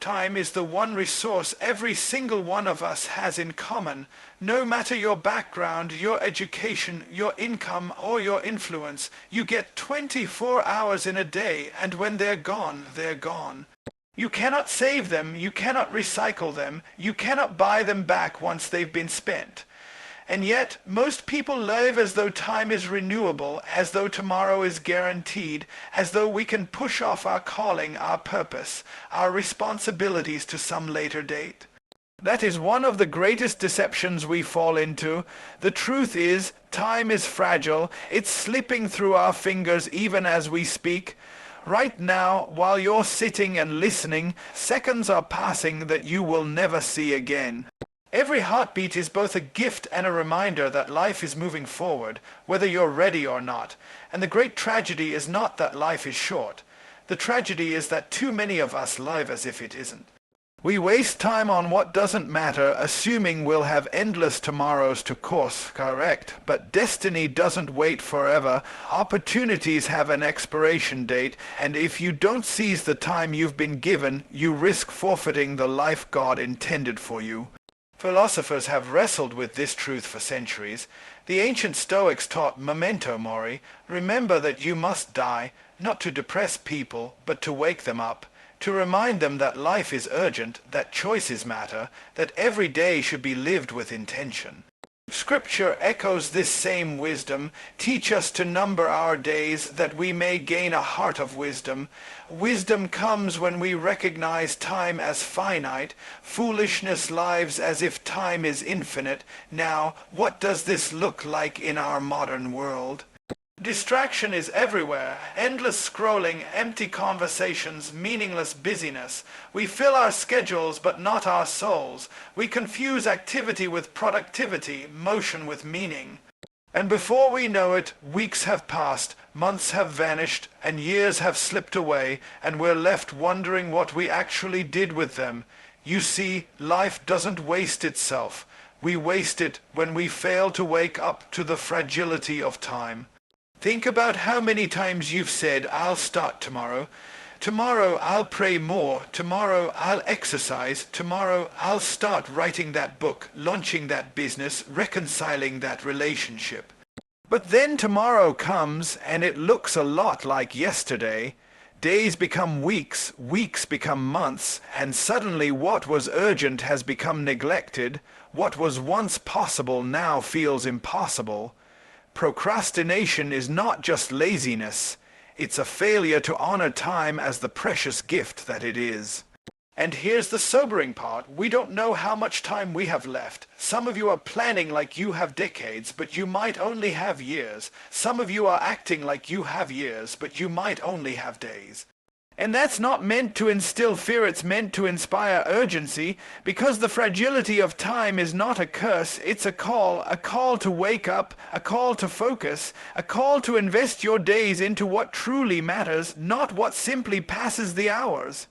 Time is the one resource every single one of us has in common. No matter your background, your education, your income, or your influence, you get 24 hours in a day, and when they're gone, they're gone. You cannot save them, you cannot recycle them, you cannot buy them back once they've been spent. And yet, most people live as though time is renewable, as though tomorrow is guaranteed, as though we can push off our calling, our purpose, our responsibilities to some later date. That is one of the greatest deceptions we fall into. The truth is, time is fragile. It's slipping through our fingers even as we speak. Right now, while you're sitting and listening, seconds are passing that you will never see again. Every heartbeat is both a gift and a reminder that life is moving forward, whether you're ready or not. And the great tragedy is not that life is short. The tragedy is that too many of us live as if it isn't. We waste time on what doesn't matter, assuming we'll have endless tomorrows to course correct. But destiny doesn't wait forever. Opportunities have an expiration date, and if you don't seize the time you've been given, you risk forfeiting the life God intended for you. Philosophers have wrestled with this truth for centuries. The ancient Stoics taught memento mori, remember that you must die, not to depress people, but to wake them up, to remind them that life is urgent, that choices matter, that every day should be lived with intention. Scripture echoes this same wisdom. Teach us to number our days, that we may gain a heart of wisdom. Wisdom comes when we recognize time as finite. Foolishness lives as if time is infinite. Now, what does this look like in our modern world? Distraction is everywhere. Endless scrolling, empty conversations, meaningless busyness. We fill our schedules but not our souls. We confuse activity with productivity, motion with meaning. And before we know it, weeks have passed, months have vanished, and years have slipped away, and we're left wondering what we actually did with them. You see, life doesn't waste itself. We waste it when we fail to wake up to the fragility of time. Think about how many times you've said, I'll start tomorrow. Tomorrow I'll pray more. Tomorrow I'll exercise. Tomorrow I'll start writing that book, launching that business, reconciling that relationship. But then tomorrow comes and it looks a lot like yesterday. Days become weeks, weeks become months, and suddenly what was urgent has become neglected. What was once possible now feels impossible. Procrastination is not just laziness, it's a failure to honor time as the precious gift that it is. And here's the sobering part, we don't know how much time we have left. Some of you are planning like you have decades, but you might only have years. Some of you are acting like you have years, but you might only have days. And that's not meant to instill fear, it's meant to inspire urgency, because the fragility of time is not a curse, it's a call to wake up, a call to focus, a call to invest your days into what truly matters, not what simply passes the hours.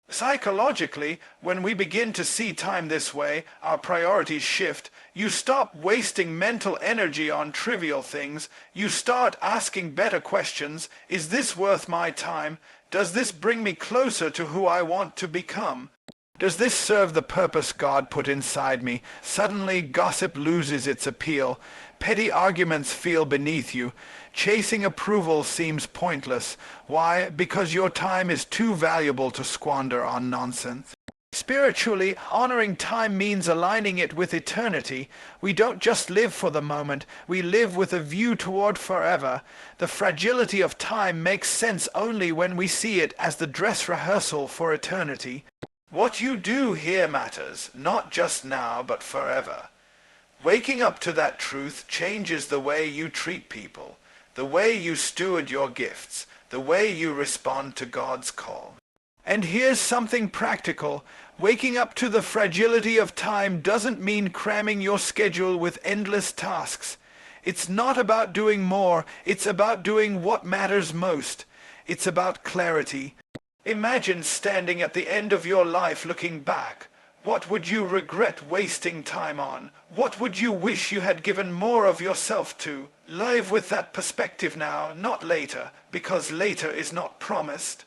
Psychologically, when we begin to see time this way, our priorities shift. You stop wasting mental energy on trivial things. You start asking better questions. Is this worth my time? Does this bring me closer to who I want to become? Does this serve the purpose God put inside me? Suddenly, gossip loses its appeal. Petty arguments feel beneath you. Chasing approval seems pointless. Why? Because your time is too valuable to squander on nonsense. Spiritually, honoring time means aligning it with eternity. We don't just live for the moment, we live with a view toward forever. The fragility of time makes sense only when we see it as the dress rehearsal for eternity. What you do here matters, not just now, but forever. Waking up to that truth changes the way you treat people, the way you steward your gifts, the way you respond to God's call. And here's something practical. Waking up to the fragility of time doesn't mean cramming your schedule with endless tasks. It's not about doing more, it's about doing what matters most. It's about clarity. Imagine standing at the end of your life looking back. What would you regret wasting time on? What would you wish you had given more of yourself to? Live with that perspective now, not later, because later is not promised.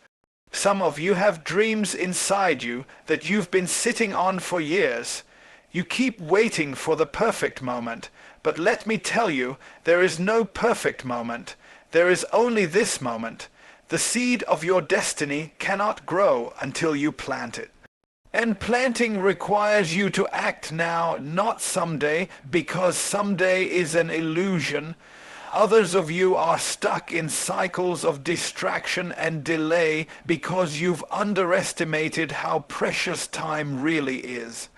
Some of you have dreams inside you that you've been sitting on for years. You keep waiting for the perfect moment, but let me tell you, there is no perfect moment. There is only this moment. The seed of your destiny cannot grow until you plant it. And planting requires you to act now, not someday, because someday is an illusion. Others of you are stuck in cycles of distraction and delay because you've underestimated how precious time really is.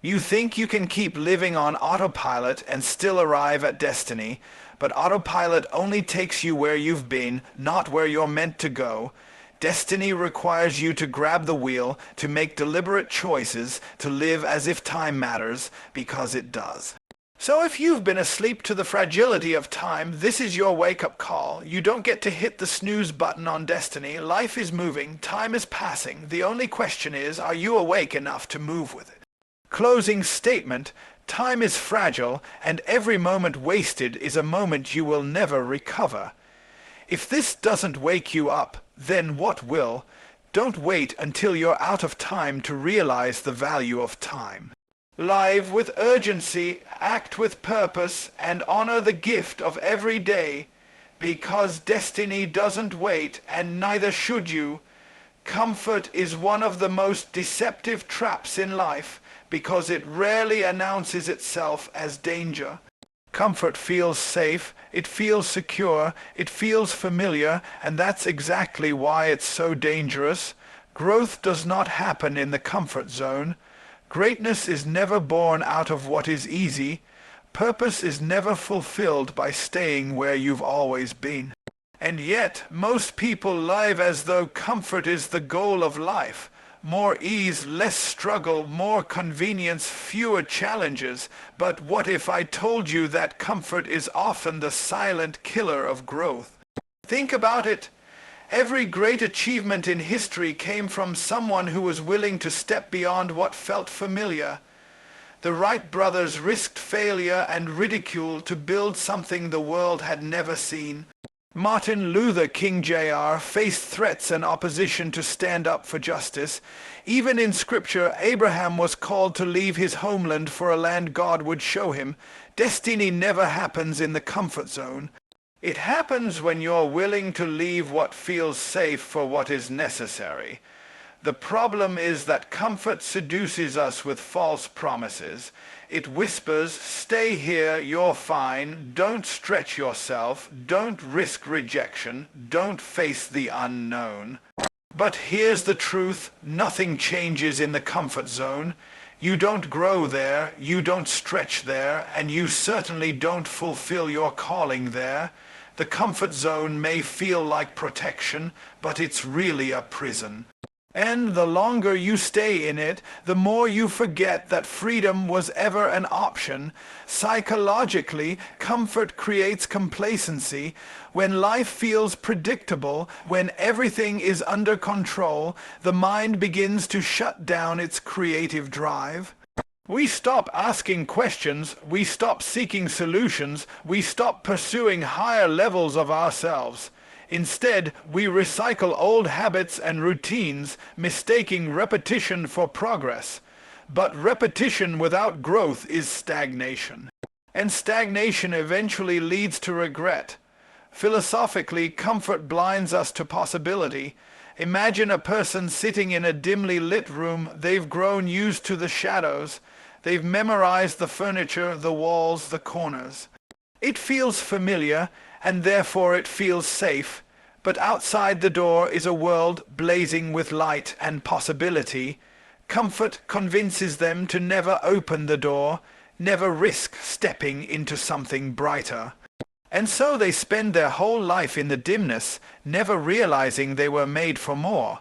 You think you can keep living on autopilot and still arrive at destiny, but autopilot only takes you where you've been, not where you're meant to go. Destiny requires you to grab the wheel, to make deliberate choices, to live as if time matters, because it does. So if you've been asleep to the fragility of time, this is your wake-up call. You don't get to hit the snooze button on destiny. Life is moving, time is passing. The only question is, are you awake enough to move with it? Closing statement: time is fragile, and every moment wasted is a moment you will never recover. If this doesn't wake you up, then what will? Don't wait until you're out of time to realize the value of time. Live with urgency, act with purpose, and honor the gift of every day, because destiny doesn't wait, and neither should you. Comfort is one of the most deceptive traps in life, because it rarely announces itself as danger. Comfort feels safe, it feels secure, it feels familiar, and that's exactly why it's so dangerous. Growth does not happen in the comfort zone. Greatness is never born out of what is easy. Purpose is never fulfilled by staying where you've always been. And yet, most people live as though comfort is the goal of life. More ease, less struggle, more convenience, fewer challenges. But what if I told you that comfort is often the silent killer of growth? Think about it. Every great achievement in history came from someone who was willing to step beyond what felt familiar. The Wright brothers risked failure and ridicule to build something the world had never seen. Martin Luther King Jr. faced threats and opposition to stand up for justice. Even in Scripture, Abraham was called to leave his homeland for a land God would show him. Destiny never happens in the comfort zone. It happens when you're willing to leave what feels safe for what is necessary. The problem is that comfort seduces us with false promises. It whispers, stay here, you're fine, don't stretch yourself, don't risk rejection, don't face the unknown. But here's the truth, nothing changes in the comfort zone. You don't grow there, you don't stretch there, and you certainly don't fulfill your calling there. The comfort zone may feel like protection, but it's really a prison. And the longer you stay in it, the more you forget that freedom was ever an option. Psychologically, comfort creates complacency. When life feels predictable, when everything is under control, the mind begins to shut down its creative drive. We stop asking questions, we stop seeking solutions, we stop pursuing higher levels of ourselves. Instead, we recycle old habits and routines, mistaking repetition for progress. But repetition without growth is stagnation. And stagnation eventually leads to regret. Philosophically, comfort blinds us to possibility. Imagine a person sitting in a dimly lit room. They've grown used to the shadows. They've memorized the furniture, the walls, the corners. It feels familiar, and therefore it feels safe, but outside the door is a world blazing with light and possibility. Comfort convinces them to never open the door, never risk stepping into something brighter. And so they spend their whole life in the dimness, never realizing they were made for more.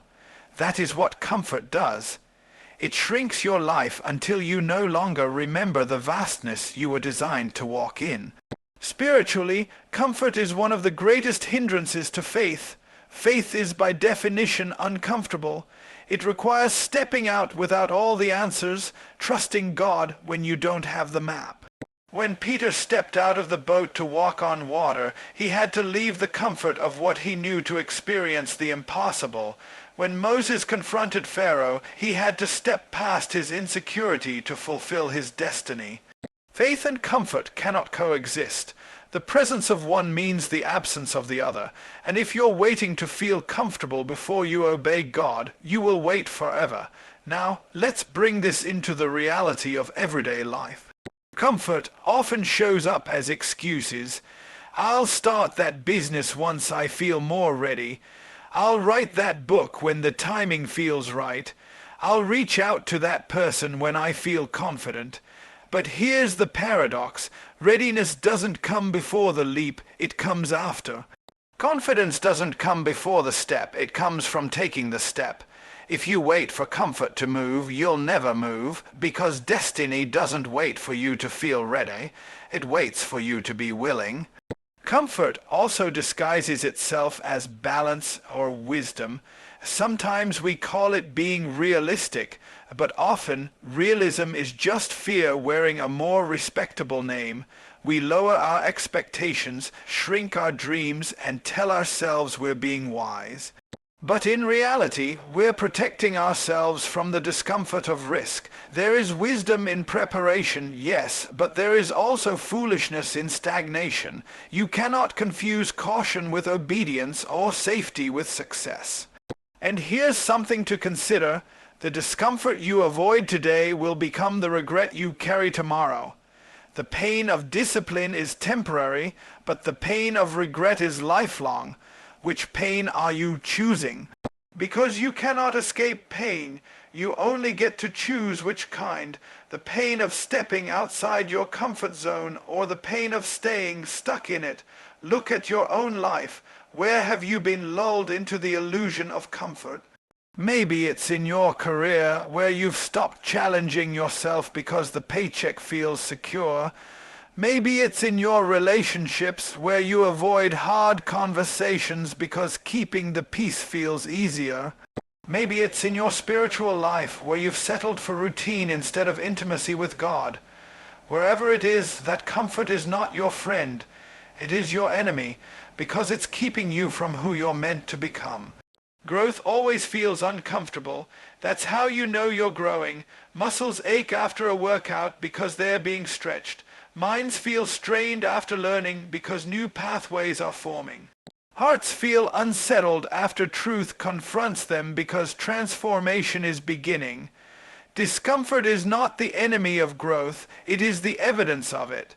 That is what comfort does. It shrinks your life until you no longer remember the vastness you were designed to walk in. Spiritually, comfort is one of the greatest hindrances to faith. Faith is by definition uncomfortable. It requires stepping out without all the answers, trusting God when you don't have the map. When Peter stepped out of the boat to walk on water, he had to leave the comfort of what he knew to experience the impossible. When Moses confronted Pharaoh, he had to step past his insecurity to fulfill his destiny. Faith and comfort cannot coexist. The presence of one means the absence of the other, and if you're waiting to feel comfortable before you obey God, you will wait forever. Now, let's bring this into the reality of everyday life. Comfort often shows up as excuses. I'll start that business once I feel more ready. I'll write that book when the timing feels right. I'll reach out to that person when I feel confident. But here's the paradox. Readiness doesn't come before the leap, it comes after. Confidence doesn't come before the step, it comes from taking the step. If you wait for comfort to move, you'll never move, because destiny doesn't wait for you to feel ready, it waits for you to be willing. Comfort also disguises itself as balance or wisdom. Sometimes we call it being realistic, but often realism is just fear wearing a more respectable name. We lower our expectations, shrink our dreams, and tell ourselves we're being wise. But in reality, we're protecting ourselves from the discomfort of risk. There is wisdom in preparation, yes, but there is also foolishness in stagnation. You cannot confuse caution with obedience or safety with success. And here's something to consider. The discomfort you avoid today will become the regret you carry tomorrow. The pain of discipline is temporary, but the pain of regret is lifelong. Which pain are you choosing? Because you cannot escape pain, you only get to choose which kind. The pain of stepping outside your comfort zone or the pain of staying stuck in it. Look at your own life. Where have you been lulled into the illusion of comfort? Maybe it's in your career where you've stopped challenging yourself because the paycheck feels secure. Maybe it's in your relationships where you avoid hard conversations because keeping the peace feels easier. Maybe it's in your spiritual life where you've settled for routine instead of intimacy with God. Wherever it is, that comfort is not your friend. It is your enemy, because it's keeping you from who you're meant to become. Growth always feels uncomfortable. That's how you know you're growing. Muscles ache after a workout because they're being stretched. Minds feel strained after learning because new pathways are forming. Hearts feel unsettled after truth confronts them because transformation is beginning. Discomfort is not the enemy of growth, it is the evidence of it.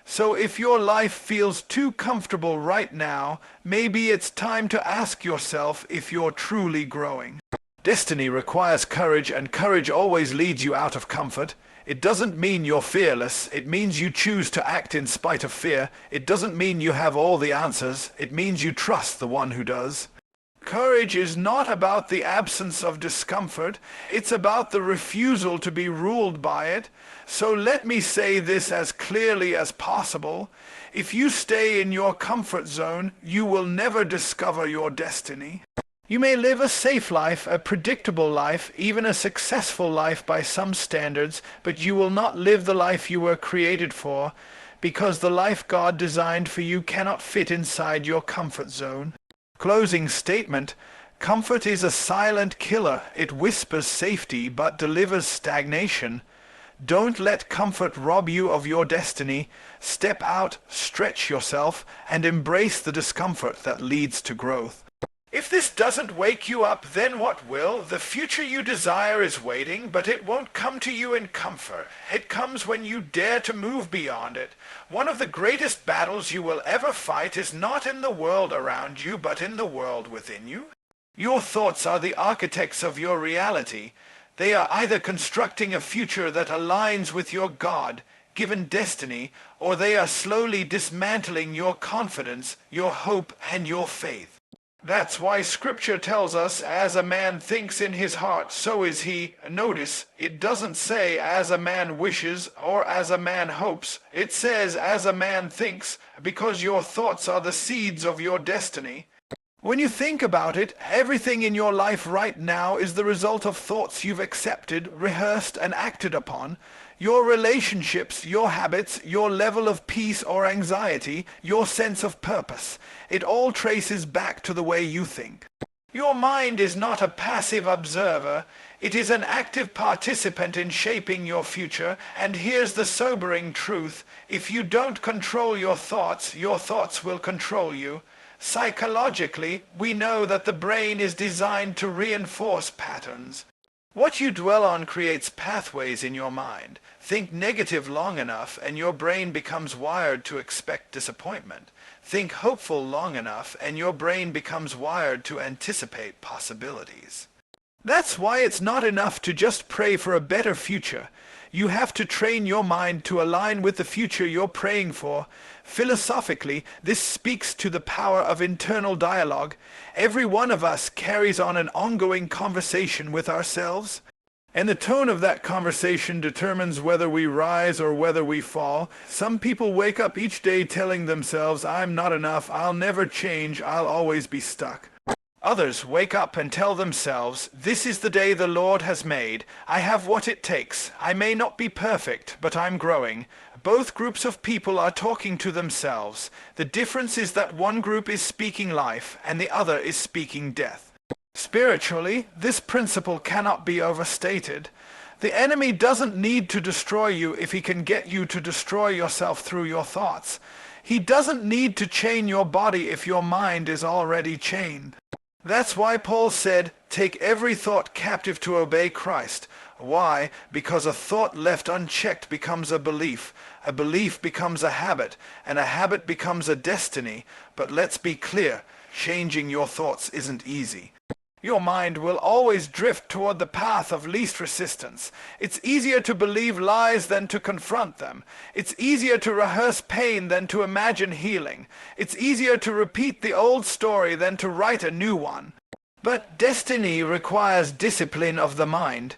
So if your life feels too comfortable right now, maybe it's time to ask yourself if you're truly growing. Destiny requires courage, and courage always leads you out of comfort. It doesn't mean you're fearless. It means you choose to act in spite of fear. It doesn't mean you have all the answers. It means you trust the one who does. Courage is not about the absence of discomfort. It's about the refusal to be ruled by it. So let me say this as clearly as possible. If you stay in your comfort zone, you will never discover your destiny. You may live a safe life, a predictable life, even a successful life by some standards, but you will not live the life you were created for, because the life God designed for you cannot fit inside your comfort zone. Closing statement: comfort is a silent killer. It whispers safety but delivers stagnation. Don't let comfort rob you of your destiny. Step out, stretch yourself, and embrace the discomfort that leads to growth. If this doesn't wake you up, then what will? The future you desire is waiting, but it won't come to you in comfort. It comes when you dare to move beyond it. One of the greatest battles you will ever fight is not in the world around you, but in the world within you. Your thoughts are the architects of your reality. They are either constructing a future that aligns with your God-given destiny, or they are slowly dismantling your confidence, your hope, and your faith. That's why Scripture tells us, as a man thinks in his heart, so is he. Notice, it doesn't say as a man wishes or as a man hopes. It says as a man thinks, because your thoughts are the seeds of your destiny. When you think about it, everything in your life right now is the result of thoughts you've accepted, rehearsed, and acted upon. Your relationships, your habits, your level of peace or anxiety, your sense of purpose. It all traces back to the way you think. Your mind is not a passive observer. It is an active participant in shaping your future, and here's the sobering truth. If you don't control your thoughts will control you. Psychologically, we know that the brain is designed to reinforce patterns. What you dwell on creates pathways in your mind. Think negative long enough and your brain becomes wired to expect disappointment. Think hopeful long enough and your brain becomes wired to anticipate possibilities. That's why it's not enough to just pray for a better future. You have to train your mind to align with the future you're praying for. Philosophically, this speaks to the power of internal dialogue. Every one of us carries on an ongoing conversation with ourselves, and the tone of that conversation determines whether we rise or whether we fall. Some people wake up each day telling themselves, "I'm not enough, I'll never change, I'll always be stuck." Others wake up and tell themselves, "This is the day the Lord has made. I have what it takes. I may not be perfect, but I'm growing." Both groups of people are talking to themselves. The difference is that one group is speaking life and the other is speaking death. Spiritually, this principle cannot be overstated. The enemy doesn't need to destroy you if he can get you to destroy yourself through your thoughts. He doesn't need to chain your body if your mind is already chained. That's why Paul said, "Take every thought captive to obey Christ." Why? Because a thought left unchecked becomes a belief becomes a habit, and a habit becomes a destiny. But let's be clear, changing your thoughts isn't easy. Your mind will always drift toward the path of least resistance. It's easier to believe lies than to confront them. It's easier to rehearse pain than to imagine healing. It's easier to repeat the old story than to write a new one. But destiny requires discipline of the mind.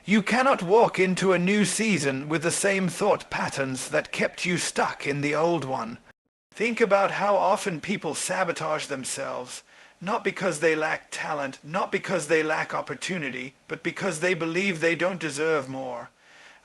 You cannot walk into a new season with the same thought patterns that kept you stuck in the old one. Think about how often people sabotage themselves. Not because they lack talent, not because they lack opportunity, but because they believe they don't deserve more.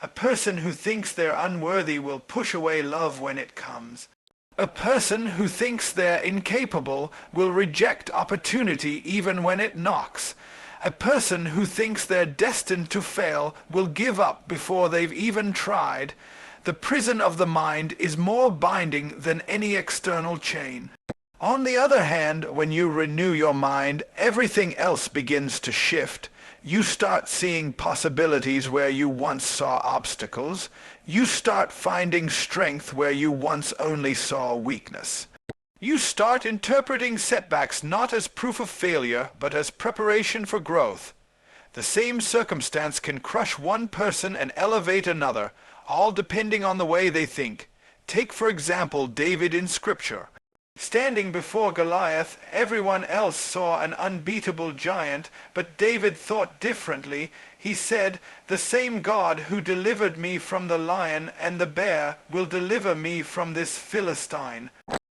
A person who thinks they're unworthy will push away love when it comes. A person who thinks they're incapable will reject opportunity even when it knocks. A person who thinks they're destined to fail will give up before they've even tried. The prison of the mind is more binding than any external chain. On the other hand, when you renew your mind, everything else begins to shift. You start seeing possibilities where you once saw obstacles. You start finding strength where you once only saw weakness. You start interpreting setbacks not as proof of failure, but as preparation for growth. The same circumstance can crush one person and elevate another, all depending on the way they think. Take, for example, David in Scripture. Standing before Goliath, everyone else saw an unbeatable giant, but David thought differently. He said, "The same God who delivered me from the lion and the bear will deliver me from this Philistine."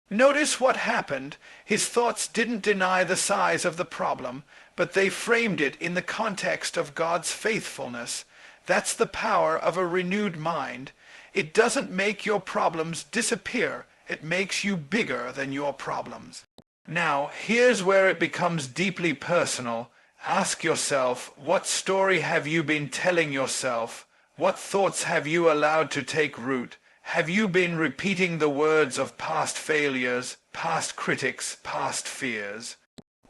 Notice what happened. His thoughts didn't deny the size of the problem, but they framed it in the context of God's faithfulness. That's the power of a renewed mind. It doesn't make your problems disappear. It makes you bigger than your problems. Now, here's where it becomes deeply personal. Ask yourself, what story have you been telling yourself? What thoughts have you allowed to take root? Have you been repeating the words of past failures, past critics, past fears?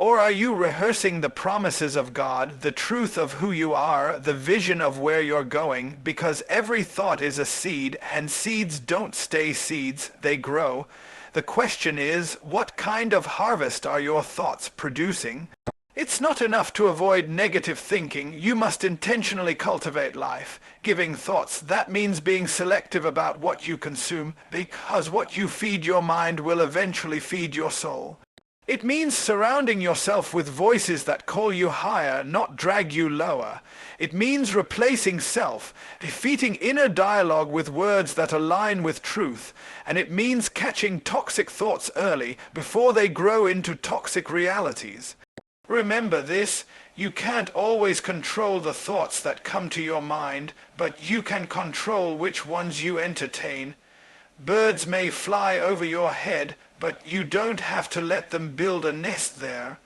Or are you rehearsing the promises of God, the truth of who you are, the vision of where you're going? Because every thought is a seed, and seeds don't stay seeds, they grow. The question is, what kind of harvest are your thoughts producing? It's not enough to avoid negative thinking. You must intentionally cultivate life. Giving thoughts, that means being selective about what you consume, because what you feed your mind will eventually feed your soul. It means surrounding yourself with voices that call you higher, not drag you lower. It means replacing self, defeating inner dialogue with words that align with truth. And it means catching toxic thoughts early, before they grow into toxic realities. Remember this, you can't always control the thoughts that come to your mind, but you can control which ones you entertain. Birds may fly over your head, but you don't have to let them build a nest there.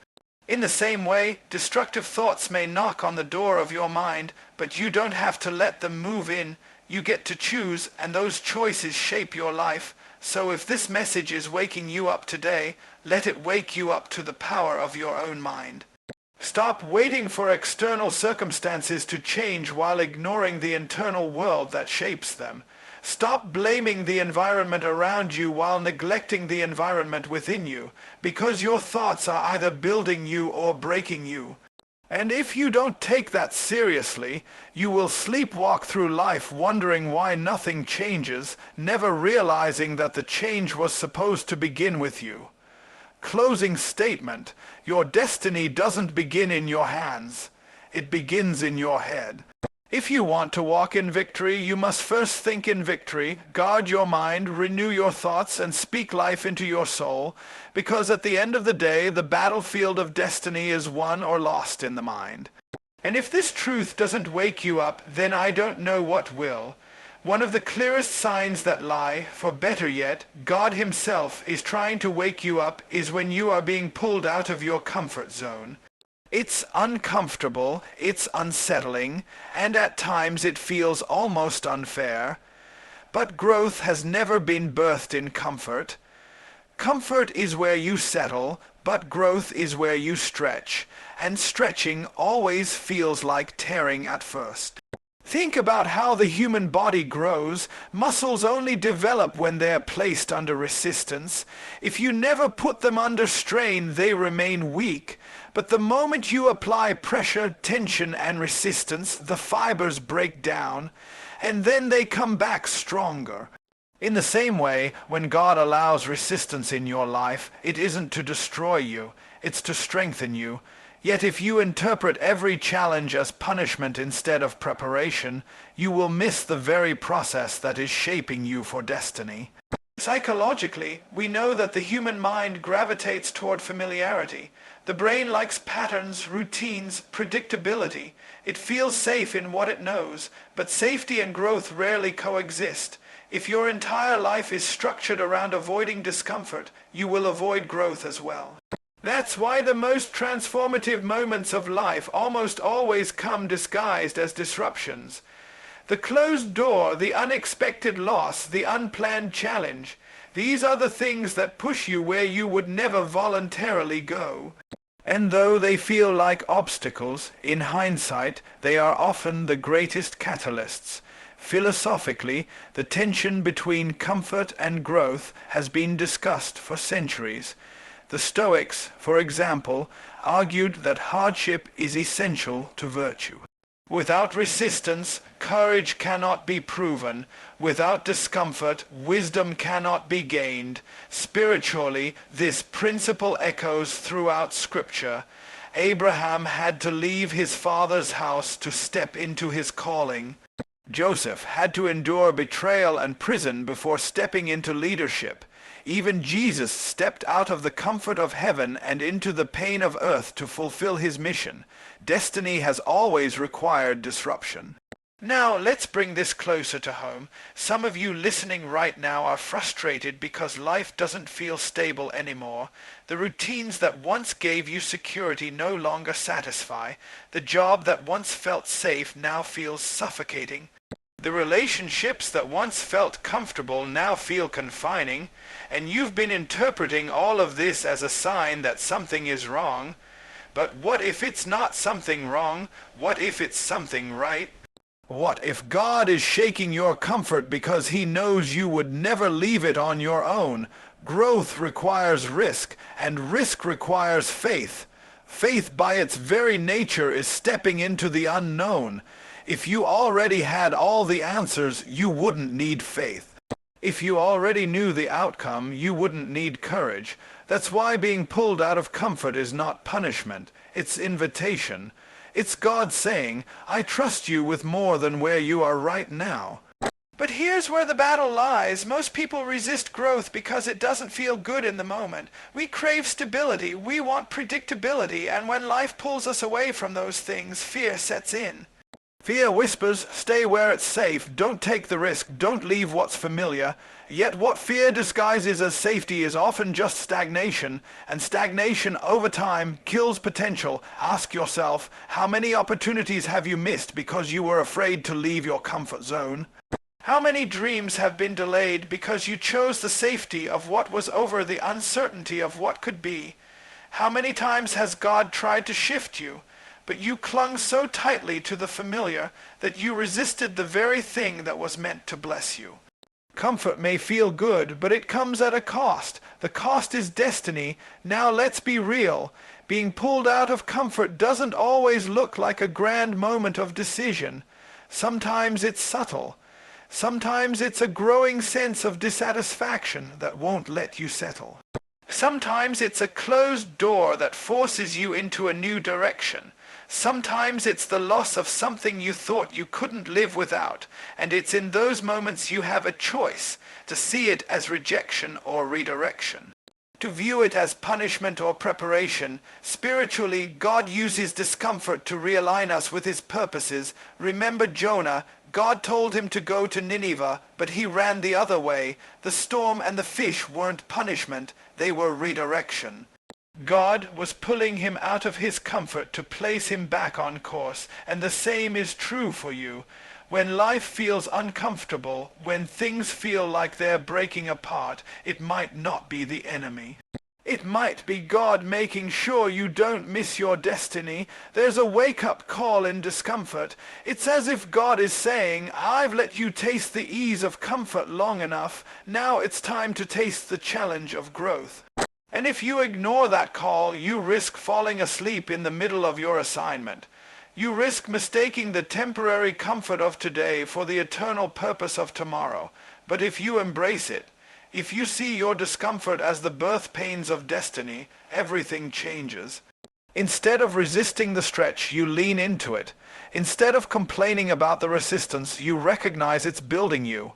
In the same way, destructive thoughts may knock on the door of your mind, but you don't have to let them move in. You get to choose, and those choices shape your life. So if this message is waking you up today, let it wake you up to the power of your own mind. Stop waiting for external circumstances to change while ignoring the internal world that shapes them. Stop blaming the environment around you while neglecting the environment within you, because your thoughts are either building you or breaking you. And if you don't take that seriously, you will sleepwalk through life wondering why nothing changes, never realizing that the change was supposed to begin with you. Closing statement: your destiny doesn't begin in your hands. It begins in your head. If you want to walk in victory, you must first think in victory, guard your mind, renew your thoughts, and speak life into your soul, because at the end of the day, the battlefield of destiny is won or lost in the mind. And if this truth doesn't wake you up, then I don't know what will. One of the clearest signs that lie, for better yet, God himself is trying to wake you up, is when you are being pulled out of your comfort zone. It's uncomfortable, it's unsettling, and at times it feels almost unfair. But growth has never been birthed in comfort. Comfort is where you settle, but growth is where you stretch, and stretching always feels like tearing at first. Think about how the human body grows. Muscles only develop when they are placed under resistance. If you never put them under strain, they remain weak. But the moment you apply pressure, tension, and resistance, the fibers break down, and then they come back stronger. In the same way, when God allows resistance in your life, it isn't to destroy you, it's to strengthen you. Yet if you interpret every challenge as punishment instead of preparation, you will miss the very process that is shaping you for destiny. Psychologically, we know that the human mind gravitates toward familiarity. The brain likes patterns, routines, predictability. It feels safe in what it knows, but safety and growth rarely coexist. If your entire life is structured around avoiding discomfort, you will avoid growth as well. That's why the most transformative moments of life almost always come disguised as disruptions. The closed door, the unexpected loss, the unplanned challenge. These are the things that push you where you would never voluntarily go. And though they feel like obstacles, in hindsight, they are often the greatest catalysts. Philosophically, the tension between comfort and growth has been discussed for centuries. The Stoics, for example, argued that hardship is essential to virtue. Without resistance, courage cannot be proven. Without discomfort, wisdom cannot be gained. Spiritually, this principle echoes throughout Scripture. Abraham had to leave his father's house to step into his calling. Joseph had to endure betrayal and prison before stepping into leadership. Even Jesus stepped out of the comfort of heaven and into the pain of earth to fulfill his mission. Destiny has always required disruption. Now, let's bring this closer to home. Some of you listening right now are frustrated because life doesn't feel stable anymore. The routines that once gave you security no longer satisfy. The job that once felt safe now feels suffocating. The relationships that once felt comfortable now feel confining, and you've been interpreting all of this as a sign that something is wrong. But what if it's not something wrong? What if it's something right? What if God is shaking your comfort because he knows you would never leave it on your own? Growth requires risk, and risk requires faith. Faith by its very nature is stepping into the unknown. If you already had all the answers, you wouldn't need faith. If you already knew the outcome, you wouldn't need courage. That's why being pulled out of comfort is not punishment, it's invitation. It's God saying, I trust you with more than where you are right now. But here's where the battle lies. Most people resist growth because it doesn't feel good in the moment. We crave stability, we want predictability, and when life pulls us away from those things, fear sets in. Fear whispers, stay where it's safe, don't take the risk, don't leave what's familiar. Yet what fear disguises as safety is often just stagnation, and stagnation over time kills potential. Ask yourself, how many opportunities have you missed because you were afraid to leave your comfort zone? How many dreams have been delayed because you chose the safety of what was over the uncertainty of what could be? How many times has God tried to shift you, but you clung so tightly to the familiar that you resisted the very thing that was meant to bless you? Comfort may feel good, but it comes at a cost. The cost is destiny. Now let's be real. Being pulled out of comfort doesn't always look like a grand moment of decision. Sometimes it's subtle. Sometimes it's a growing sense of dissatisfaction that won't let you settle. Sometimes it's a closed door that forces you into a new direction. Sometimes it's the loss of something you thought you couldn't live without, and it's in those moments you have a choice to see it as rejection or redirection. To view it as punishment or preparation. Spiritually, God uses discomfort to realign us with his purposes. Remember Jonah. God told him to go to Nineveh, but he ran the other way. The storm and the fish weren't punishment, they were redirection. God was pulling him out of his comfort to place him back on course, and the same is true for you. When life feels uncomfortable, when things feel like they're breaking apart, it might not be the enemy. It might be God making sure you don't miss your destiny. There's a wake-up call in discomfort. It's as if God is saying, I've let you taste the ease of comfort long enough. Now it's time to taste the challenge of growth. And if you ignore that call, you risk falling asleep in the middle of your assignment. You risk mistaking the temporary comfort of today for the eternal purpose of tomorrow. But if you embrace it, if you see your discomfort as the birth pains of destiny, everything changes. Instead of resisting the stretch, you lean into it. Instead of complaining about the resistance, you recognize it's building you.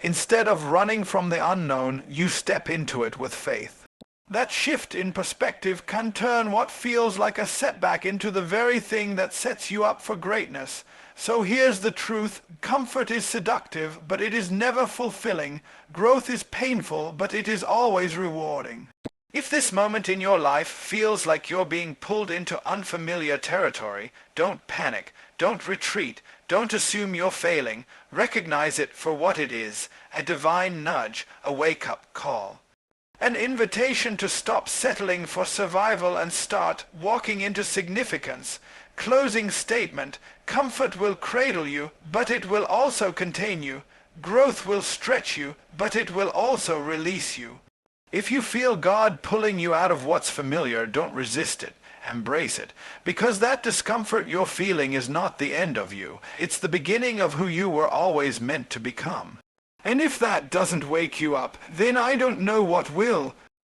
Instead of running from the unknown, you step into it with faith. That shift in perspective can turn what feels like a setback into the very thing that sets you up for greatness. So here's the truth. Comfort is seductive, but it is never fulfilling. Growth is painful, but it is always rewarding. If this moment in your life feels like you're being pulled into unfamiliar territory, don't panic, don't retreat, don't assume you're failing. Recognize it for what it is, a divine nudge, a wake-up call. An invitation to stop settling for survival and start walking into significance. Closing statement. Comfort will cradle you, but it will also contain you. Growth will stretch you, but it will also release you. If you feel God pulling you out of what's familiar, don't resist it. Embrace it. Because that discomfort you're feeling is not the end of you. It's the beginning of who you were always meant to become. And if that doesn't wake you up, then I don't know what will.